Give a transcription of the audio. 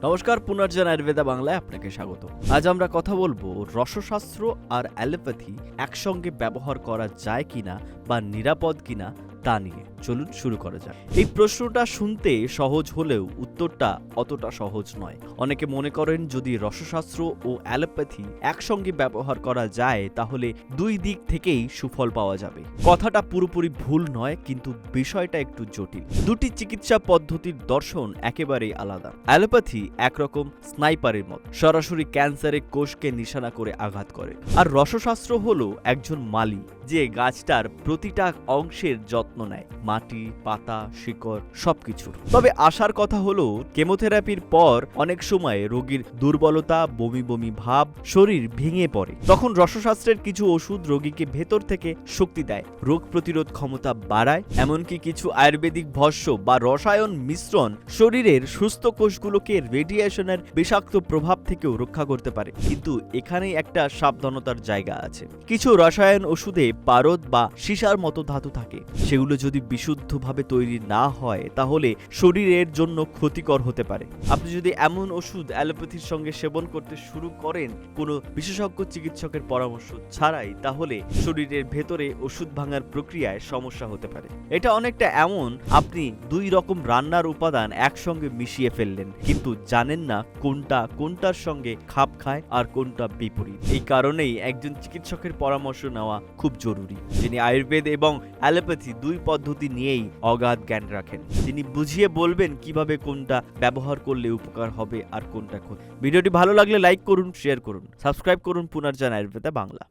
নমস্কার, পুনর্জন আয়ুর্বেদা বাংলায় আপনাকে স্বাগত। আজ আমরা কথা বলবো রসশাস্ত্র আর অ্যালোপ্যাথি একসঙ্গে ব্যবহার করা যায় কিনা বা নিরাপদ কিনা তা নিয়ে। চলুন শুরু করা যাক। এই প্রশ্নটা শুনতে সহজ হলেও উত্তরটা অতটা সহজ নয়। অনেকে মনে করেন যদি রসশাস্ত্র ও অ্যালোপ্যাথি একসঙ্গে ব্যবহার করা যায় তাহলে দুই দিক থেকেই সুফল পাওয়া যাবে। কথাটা পুরোপুরি ভুল নয়, কিন্তু বিষয়টা একটু জটিল। দুটি চিকিৎসা পদ্ধতির দর্শন একেবারেই আলাদা। অ্যালোপ্যাথি একরকম স্নাইপারের মত, সরাসরি ক্যান্সারের কোষকে নিশানা করে আঘাত করে। আর রসশাস্ত্র হলো একজন মালি যে গাছটার প্রতিটা অংশের যত্ন নেয়, মাটি, পাতা, শিকড় সবকিছুর। তবে আসার কথা হলো কেমোথেরাপির পর অনেক সময় রোগীর দুর্বলতা, বমি বমি ভাব, শরীর ভেঙে পড়ে। তখন রসশাস্ত্রের কিছু ওষুধ রোগীকে ভেতর থেকে শক্তি দেয়, রোগ প্রতিরোধ ক্ষমতা বাড়ায়। এমনকি কিছু আয়ুর্বেদিক ভস্য বা রসায়ন মিশ্রণ শরীরের সুস্থ কোষগুলোকে রেডিয়েশনের বিষাক্ত প্রভাব থেকেও রক্ষা করতে পারে। কিন্তু এখানেই একটা সাবধানতার জায়গা আছে। কিছু রসায়ন ওষুধে পারদ বা সীসার মতো ধাতু থাকে, সেগুলো যদি বিশুদ্ধভাবে তৈরি না হয় তাহলে শরীরের জন্য ক্ষতিকর হতে পারে। আপনি যদি এমন ওষুধ অ্যালোপ্যাথির সঙ্গে সেবন করতে শুরু করেন কোনো বিশেষজ্ঞ চিকিৎসকের পরামর্শ ছাড়াই, তাহলে শরীরের ভেতরে ওষুধ ভাঙার প্রক্রিয়ায় সমস্যা হতে পারে। এটা অনেকটা এমন আপনি দুই রকম রান্নার উপাদান একসঙ্গে মিশিয়ে ফেললেন, কিন্তু জানেন না কোনটা কোনটার সঙ্গে খাপ খায় আর কোনটা বিপরীত। এই কারণেই একজন চিকিৎসকের পরামর্শ নেওয়া খুব জরুরি, যিনি আয়ুর্বেদ এবং অ্যালোপ্যাথি দুই পদ্ধতি নিয়েই অগাধ জ্ঞান রাখেন। তিনি বুঝিয়ে বলবেন কিভাবে কোনটা ব্যবহার করলে উপকার হবে আর কোনটা ক্ষতি। ভিডিওটি ভালো লাগলে লাইক করুন, শেয়ার করুন, সাবস্ক্রাইব করুন পুনর্জন আয়ুর্বেদা বাংলা।